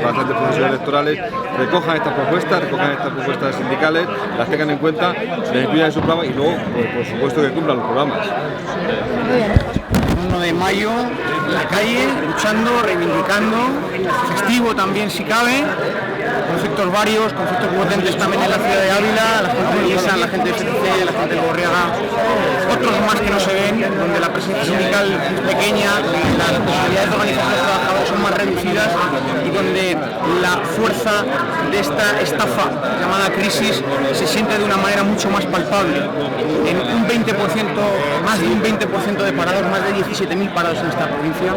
Bastantes procesos electorales recojan estas propuestas sindicales, las tengan en cuenta, las incluyan en su programa y luego, por supuesto, que cumplan los programas. 1 de mayo, en la calle, luchando, reivindicando, festivo también si cabe, conflictos varios, conflictos potentes también en la ciudad de Ávila, la gente de Iesa, la gente de FCC, la gente de Borriaga, otros más que no se ven, donde la presencia sindical es pequeña, las posibilidades de organización de los trabajadores son más reducidas y donde la fuerza de esta estafa llamada crisis se siente de una manera mucho más palpable. En un 20%, más de un 20% de parados, más de 17.000 parados en esta provincia,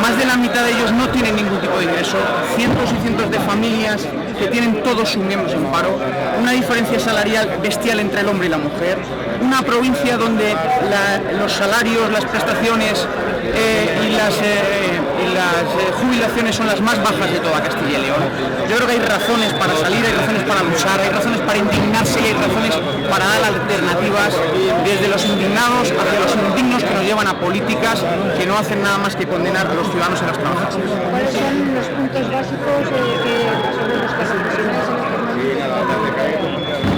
más de la mitad de ellos no tienen ningún tipo de ingreso, cientos y cientos de familias que tienen todos sus miembros en paro, una diferencia salarial bestial entre el hombre y la mujer, una provincia donde los salarios, las prestaciones y las jubilaciones son las más bajas de toda Castilla y León. Yo creo que hay razones para salir, hay razones para luchar, hay razones para indignarse y hay razones para dar alternativas desde los indignados hacia los indignos que nos llevan a políticas que no hacen nada más que condenar a los ciudadanos y a las trabajadoras. ¿Cuáles son los puntos básicos sobre los que se presionan?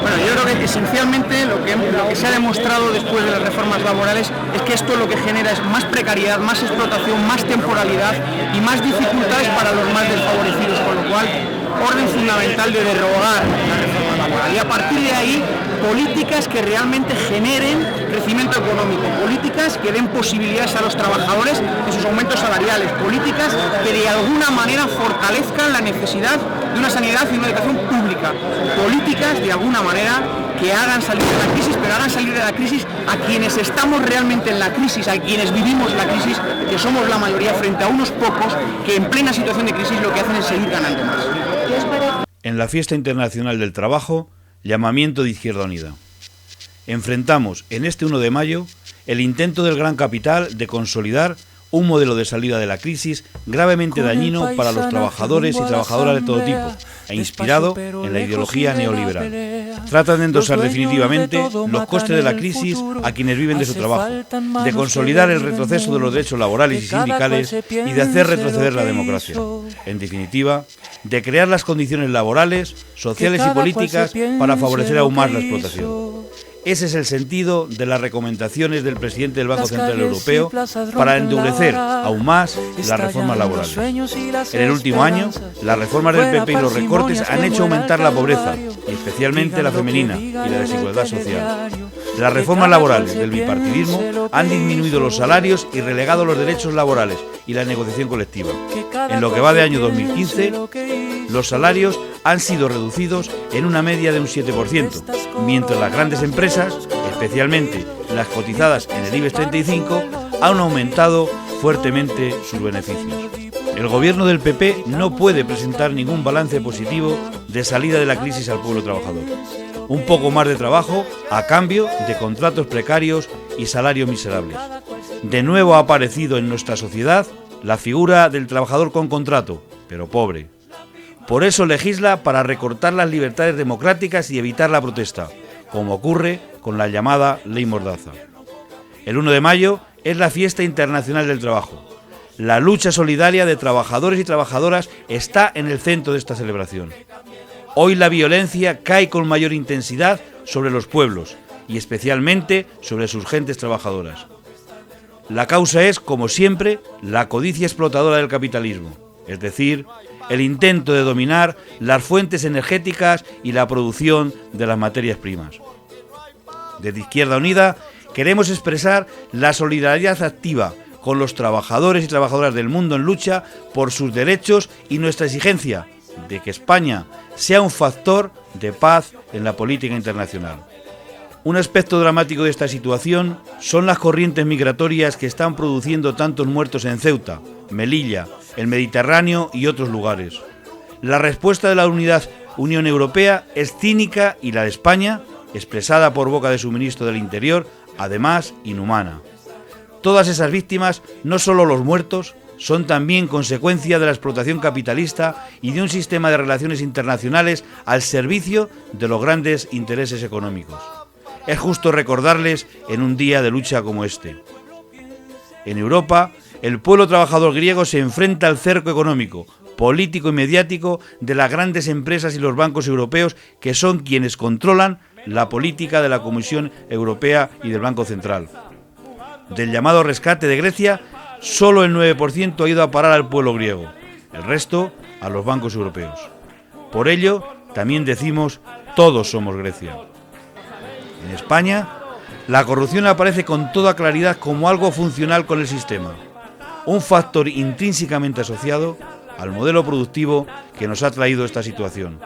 Bueno, yo creo que esencialmente lo que se ha demostrado después de las reformas laborales es que esto lo que genera es más precariedad, más explotación, más temporalidad y más dificultades para los más desfavorecidos, con lo cual orden fundamental de derogar la reforma laboral y a partir de ahí políticas que realmente generen crecimiento económico, políticas que den posibilidades a los trabajadores en sus aumentos salariales, políticas que de alguna manera fortalezcan la necesidad de una sanidad y una educación pública, políticas de alguna manera que hagan salir de la crisis, pero hagan salir de la crisis a quienes estamos realmente en la crisis, a quienes vivimos la crisis, que somos la mayoría frente a unos pocos que en plena situación de crisis lo que hacen es seguir ganando más. En la Fiesta Internacional del Trabajo, llamamiento de Izquierda Unida. Enfrentamos en este 1 de mayo el intento del gran capital de consolidar un modelo de salida de la crisis gravemente dañino para los trabajadores y trabajadoras de todo tipo e inspirado en la ideología neoliberal. Tratan de endosar definitivamente los costes de la crisis a quienes viven de su trabajo, de consolidar el retroceso de los derechos laborales y sindicales y de hacer retroceder la democracia. En definitiva, de crear las condiciones laborales, sociales y políticas para favorecer aún más la explotación. Ese es el sentido de las recomendaciones del presidente del Banco Central Europeo para endurecer aún más las reformas laborales. En el último año, las reformas del PP y los recortes han hecho aumentar la pobreza, y especialmente la femenina y la desigualdad social. Las reformas laborales del bipartidismo han disminuido los salarios y relegado los derechos laborales y la negociación colectiva. En lo que va de año 2015, los salarios han sido reducidos en una media de un 7%, mientras las grandes empresas, especialmente las cotizadas en el IBEX 35, han aumentado fuertemente sus beneficios. El gobierno del PP no puede presentar ningún balance positivo de salida de la crisis al pueblo trabajador. Un poco más de trabajo a cambio de contratos precarios y salarios miserables. De nuevo ha aparecido en nuestra sociedad la figura del trabajador con contrato, pero pobre. Por eso legisla para recortar las libertades democráticas y evitar la protesta, como ocurre con la llamada Ley Mordaza. El 1 de mayo es la Fiesta Internacional del Trabajo. La lucha solidaria de trabajadores y trabajadoras está en el centro de esta celebración. Hoy la violencia cae con mayor intensidad sobre los pueblos y especialmente sobre sus gentes trabajadoras. La causa es, como siempre, la codicia explotadora del capitalismo, es decir, el intento de dominar las fuentes energéticas y la producción de las materias primas. Desde Izquierda Unida queremos expresar la solidaridad activa con los trabajadores y trabajadoras del mundo en lucha por sus derechos y nuestra exigencia de que España sea un factor de paz en la política internacional. Un aspecto dramático de esta situación son las corrientes migratorias que están produciendo tantos muertos en Ceuta, Melilla, el Mediterráneo y otros lugares. La respuesta de la Unión Europea es cínica y la de España, expresada por boca de su ministro del Interior, además inhumana. Todas esas víctimas, no solo los muertos, son también consecuencia de la explotación capitalista y de un sistema de relaciones internacionales al servicio de los grandes intereses económicos. Es justo recordarles en un día de lucha como este. En Europa, el pueblo trabajador griego se enfrenta al cerco económico, político y mediático de las grandes empresas y los bancos europeos, que son quienes controlan la política de la Comisión Europea y del Banco Central. Del llamado rescate de Grecia, solo el 9% ha ido a parar al pueblo griego, el resto a los bancos europeos. Por ello, también decimos, todos somos Grecia. En España, la corrupción aparece con toda claridad como algo funcional con el sistema, un factor intrínsecamente asociado al modelo productivo que nos ha traído esta situación.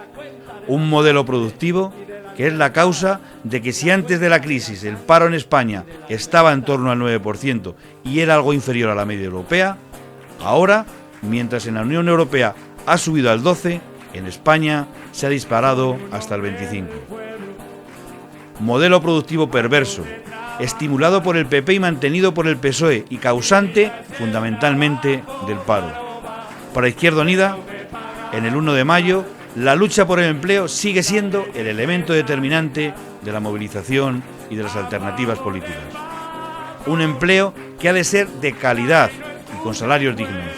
Un modelo productivo que es la causa de que si antes de la crisis el paro en España estaba en torno al 9% y era algo inferior a la media europea, ahora, mientras en la Unión Europea ha subido al 12%, en España se ha disparado hasta el 25%. Modelo productivo perverso, estimulado por el PP y mantenido por el PSOE y causante, fundamentalmente, del paro. Para Izquierda Unida, en el 1 de mayo, la lucha por el empleo sigue siendo el elemento determinante de la movilización y de las alternativas políticas. Un empleo que ha de ser de calidad y con salarios dignos.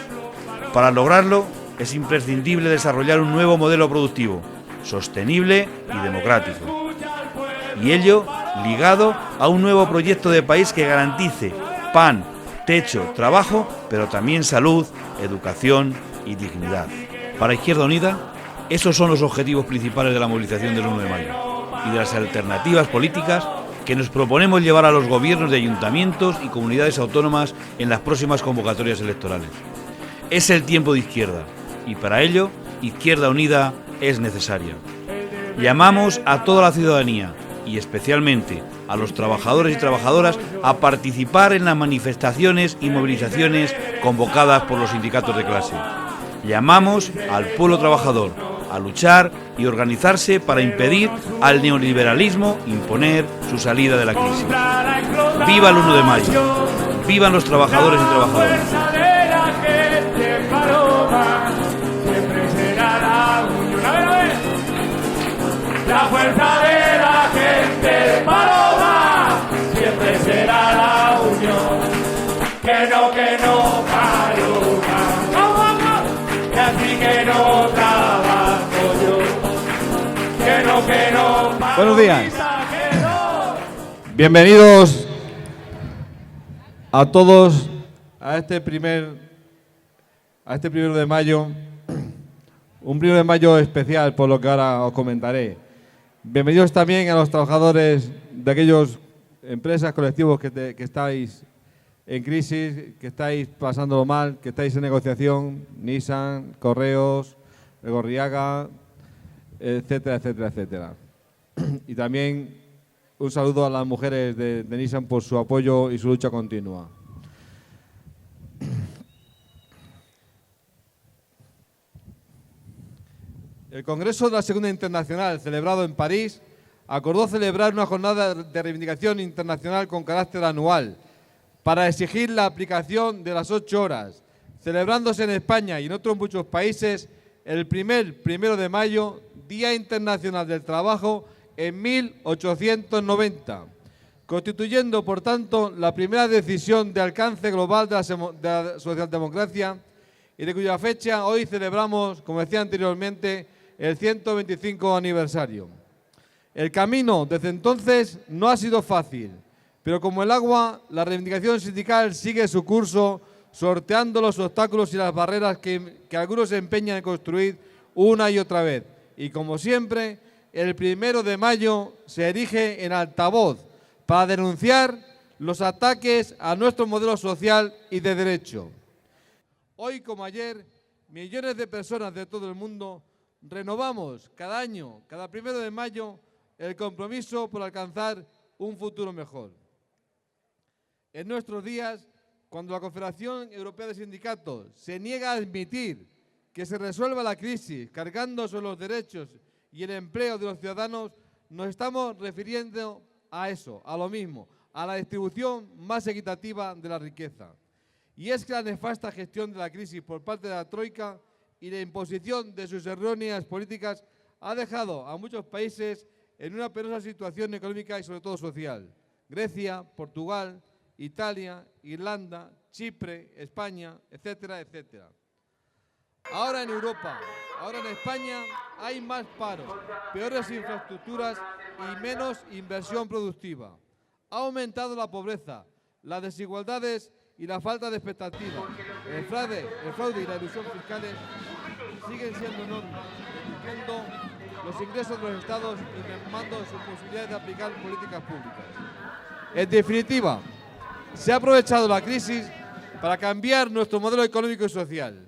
Para lograrlo, es imprescindible desarrollar un nuevo modelo productivo, sostenible y democrático. Y ello ligado a un nuevo proyecto de país que garantice pan, techo, trabajo, pero también salud, educación y dignidad. Para Izquierda Unida, esos son los objetivos principales de la movilización del 1 de mayo y de las alternativas políticas que nos proponemos llevar a los gobiernos de ayuntamientos y comunidades autónomas en las próximas convocatorias electorales. Es el tiempo de izquierda y para ello Izquierda Unida es necesaria. Llamamos a toda la ciudadanía y especialmente a los trabajadores y trabajadoras a participar en las manifestaciones y movilizaciones convocadas por los sindicatos de clase. Llamamos al pueblo trabajador a luchar y organizarse para impedir al neoliberalismo imponer su salida de la crisis. ¡Viva el 1 de mayo! ¡Vivan los trabajadores y trabajadoras! La fuerza de la gente paloma siempre será la unión. Que no paloma, que así que no trabajo yo. Que no paloma. Buenos días. Bienvenidos a todos a este primero de mayo. Un 1 de mayo especial, por lo que ahora os comentaré. Bienvenidos también a los trabajadores de aquellas empresas, colectivos que estáis en crisis, que estáis pasándolo mal, que estáis en negociación, Nissan, Correos, Gorriaga, etcétera, etcétera, etcétera. Y también un saludo a las mujeres de Nissan por su apoyo y su lucha continua. El Congreso de la Segunda Internacional, celebrado en París, acordó celebrar una jornada de reivindicación internacional con carácter anual para exigir la aplicación de las 8 horas, celebrándose en España y en otros muchos países el 1 de mayo, Día Internacional del Trabajo, en 1890, constituyendo, por tanto, la primera decisión de alcance global de la socialdemocracia y de cuya fecha hoy celebramos, como decía anteriormente, el 125 aniversario. El camino desde entonces no ha sido fácil, pero como el agua, la reivindicación sindical sigue su curso, sorteando los obstáculos y las barreras que algunos se empeñan en construir una y otra vez. Y como siempre, el 1 de mayo se erige en altavoz para denunciar los ataques a nuestro modelo social y de derecho. Hoy como ayer, millones de personas de todo el mundo renovamos cada año, cada 1 de mayo, el compromiso por alcanzar un futuro mejor. En nuestros días, cuando la Confederación Europea de Sindicatos se niega a admitir que se resuelva la crisis cargando sobre los derechos y el empleo de los ciudadanos, nos estamos refiriendo a eso, a lo mismo, a la distribución más equitativa de la riqueza. Y es que la nefasta gestión de la crisis por parte de la Troika y la imposición de sus erróneas políticas ha dejado a muchos países en una penosa situación económica y sobre todo social. Grecia, Portugal, Italia, Irlanda, Chipre, España, etcétera, etcétera. Ahora en Europa, ahora en España hay más paro, peores infraestructuras y menos inversión productiva. Ha aumentado la pobreza, las desigualdades y la falta de expectativa. El fraude y la ilusión fiscales siguen siendo enormes, reduciendo los ingresos de los estados y mermando sus posibilidades de aplicar políticas públicas. En definitiva, se ha aprovechado la crisis para cambiar nuestro modelo económico y social.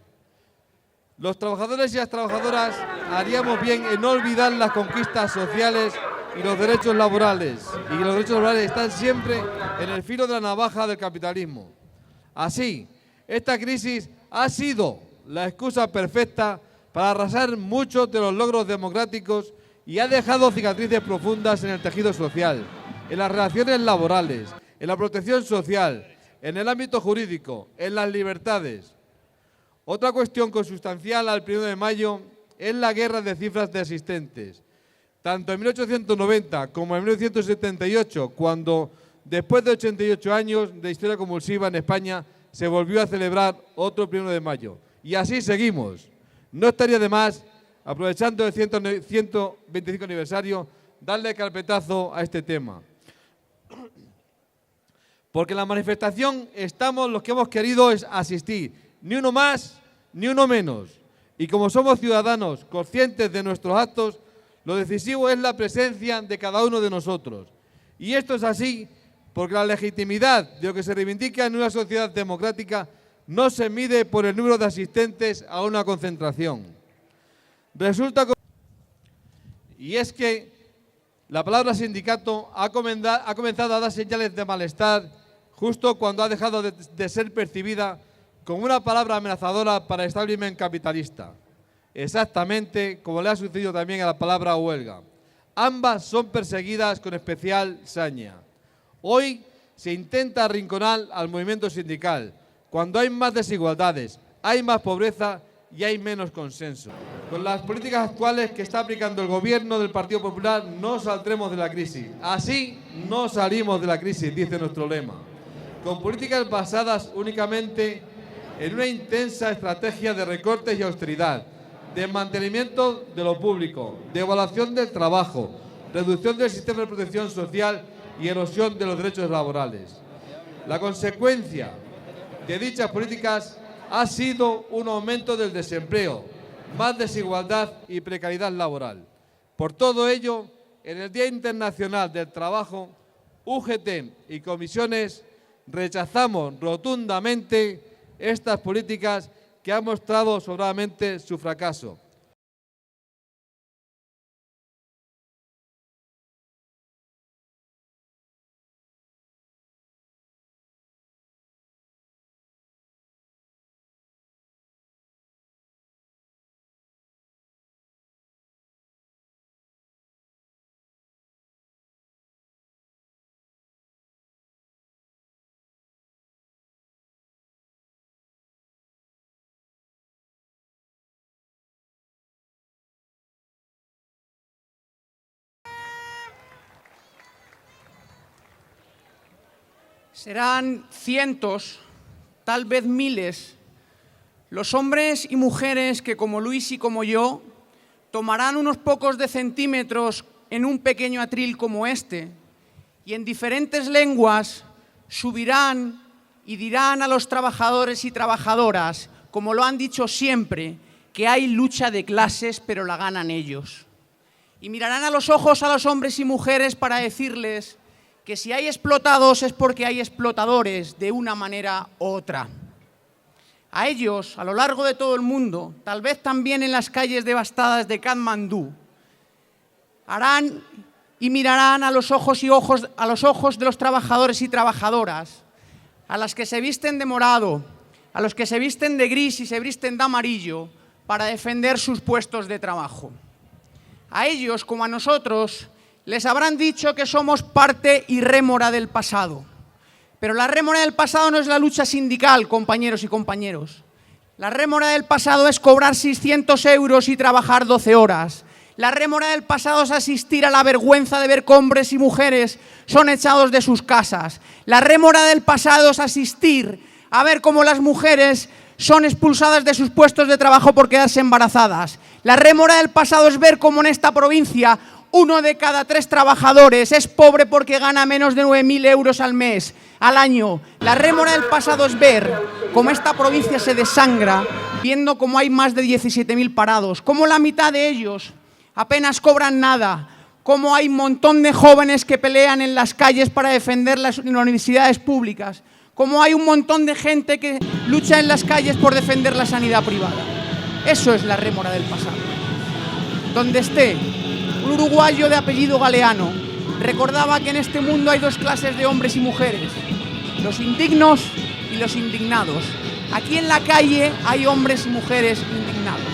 Los trabajadores y las trabajadoras haríamos bien en no olvidar las conquistas sociales y los derechos laborales, y que los derechos laborales están siempre en el filo de la navaja del capitalismo. Así, esta crisis ha sido la excusa perfecta para arrasar muchos de los logros democráticos y ha dejado cicatrices profundas en el tejido social, en las relaciones laborales, en la protección social, en el ámbito jurídico, en las libertades. Otra cuestión consustancial al 1 de mayo es la guerra de cifras de asistentes. Tanto en 1890 como en 1978, cuando después de 88 años de historia convulsiva en España se volvió a celebrar otro 1 de mayo. Y así seguimos. No estaría de más, aprovechando el 125 aniversario, darle carpetazo a este tema. Porque en la manifestación estamos los que hemos querido es asistir, ni uno más ni uno menos. Y como somos ciudadanos conscientes de nuestros actos, lo decisivo es la presencia de cada uno de nosotros. Y esto es así porque la legitimidad de lo que se reivindica en una sociedad democrática no se mide por el número de asistentes a una concentración. Y es que la palabra sindicato ha comenzado a dar señales de malestar justo cuando ha dejado de ser percibida como una palabra amenazadora para el establishment capitalista. Exactamente como le ha sucedido también a la palabra huelga. Ambas son perseguidas con especial saña. Hoy se intenta arrinconar al movimiento sindical, cuando hay más desigualdades, hay más pobreza y hay menos consenso. Con las políticas actuales que está aplicando el gobierno del Partido Popular no saldremos de la crisis. Así no salimos de la crisis, dice nuestro lema. Con políticas basadas únicamente en una intensa estrategia de recortes y austeridad, de mantenimiento de lo público, de evaluación del trabajo, reducción del sistema de protección social y erosión de los derechos laborales. La consecuencia de dichas políticas ha sido un aumento del desempleo, más desigualdad y precariedad laboral. Por todo ello, en el Día Internacional del Trabajo, UGT y comisiones rechazamos rotundamente estas políticas que han mostrado sobradamente su fracaso. Serán cientos, tal vez miles, los hombres y mujeres que, como Luis y como yo, tomarán unos pocos de centímetros en un pequeño atril como este y en diferentes lenguas subirán y dirán a los trabajadores y trabajadoras, como lo han dicho siempre, que hay lucha de clases, pero la ganan ellos. Y mirarán a los ojos a los hombres y mujeres para decirles que si hay explotados es porque hay explotadores de una manera u otra. A ellos, a lo largo de todo el mundo, tal vez también en las calles devastadas de Katmandú, harán y mirarán a los ojos de los trabajadores y trabajadoras, a las que se visten de morado, a los que se visten de gris y se visten de amarillo para defender sus puestos de trabajo. A ellos, como a nosotros, les habrán dicho que somos parte y rémora del pasado, Pero la rémora del pasado no es la lucha sindical, compañeros y compañeros. La rémora del pasado es cobrar 600 euros y trabajar 12 horas. La rémora del pasado es asistir a la vergüenza de ver que hombres y mujeres son echados de sus casas. La rémora del pasado es asistir a ver cómo las mujeres son expulsadas de sus puestos de trabajo por quedarse embarazadas. La rémora del pasado es ver cómo en esta provincia 1 de cada 3 trabajadores es pobre porque gana menos de 9.000 euros al año. La rémora del pasado es ver cómo esta provincia se desangra, viendo cómo hay más de 17.000 parados, cómo la mitad de ellos apenas cobran nada, cómo hay un montón de jóvenes que pelean en las calles para defender las universidades públicas, cómo hay un montón de gente que lucha en las calles por defender la sanidad privada. Eso es la rémora del pasado. Donde esté un uruguayo de apellido Galeano recordaba que en este mundo hay 2 clases de hombres y mujeres, los indignos y los indignados. Aquí en la calle hay hombres y mujeres indignados.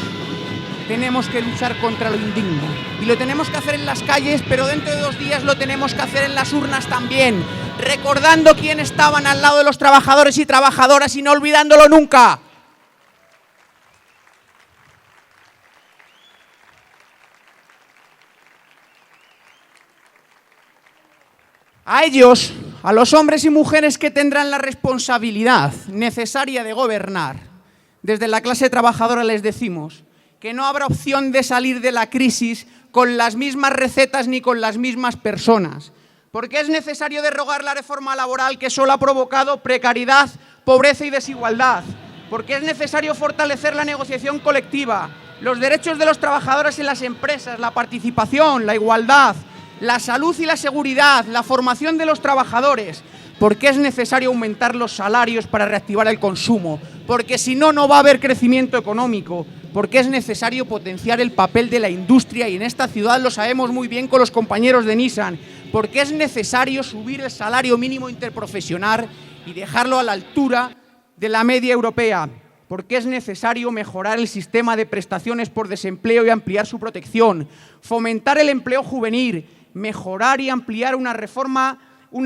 Tenemos que luchar contra lo indigno y lo tenemos que hacer en las calles, pero dentro de 2 días lo tenemos que hacer en las urnas también, recordando quién estaban al lado de los trabajadores y trabajadoras y no olvidándolo nunca. A ellos, a los hombres y mujeres que tendrán la responsabilidad necesaria de gobernar, desde la clase trabajadora les decimos que no habrá opción de salir de la crisis con las mismas recetas ni con las mismas personas, porque es necesario derogar la reforma laboral que solo ha provocado precariedad, pobreza y desigualdad, porque es necesario fortalecer la negociación colectiva, los derechos de los trabajadores en las empresas, la participación, la igualdad, la salud y la seguridad, la formación de los trabajadores, porque es necesario aumentar los salarios para reactivar el consumo, porque si no, no va a haber crecimiento económico, porque es necesario potenciar el papel de la industria y en esta ciudad lo sabemos muy bien con los compañeros de Nissan, porque es necesario subir el salario mínimo interprofesional y dejarlo a la altura de la media europea, porque es necesario mejorar el sistema de prestaciones por desempleo y ampliar su protección, fomentar el empleo juvenil, mejorar y ampliar una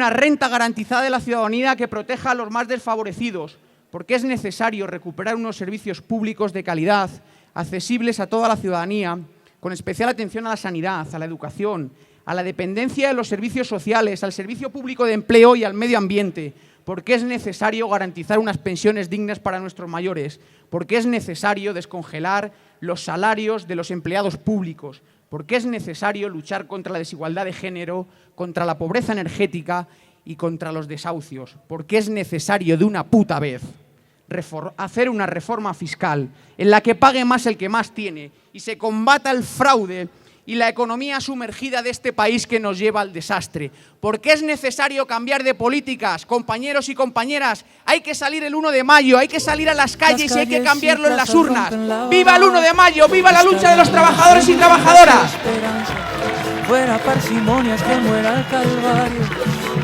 renta garantizada de la ciudadanía que proteja a los más desfavorecidos, porque es necesario recuperar unos servicios públicos de calidad, accesibles a toda la ciudadanía, con especial atención a la sanidad, a la educación, a la dependencia de los servicios sociales, al servicio público de empleo y al medio ambiente, porque es necesario garantizar unas pensiones dignas para nuestros mayores, porque es necesario descongelar los salarios de los empleados públicos, porque es necesario luchar contra la desigualdad de género, contra la pobreza energética y contra los desahucios, porque es necesario de una puta vez hacer una reforma fiscal en la que pague más el que más tiene y se combata el fraude y la economía sumergida de este país que nos lleva al desastre. Porque es necesario cambiar de políticas, compañeros y compañeras. Hay que salir el 1 de mayo, hay que salir a las calles y hay que cambiarlo en las urnas. ¡Viva el 1 de mayo! ¡Viva la lucha de los trabajadores y trabajadoras! Fuera parsimonias, que muera el calvario.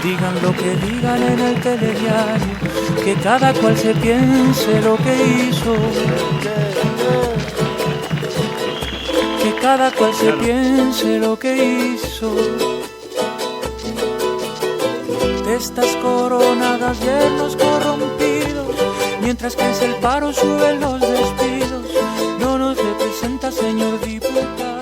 Digan lo que digan en el telediario, que cada cual se piense lo que hizo. Que cada cual se piense lo que hizo. Estas coronadas yernos corrompidos, mientras crece el paro suben los despidos. No nos representa, señor diputado.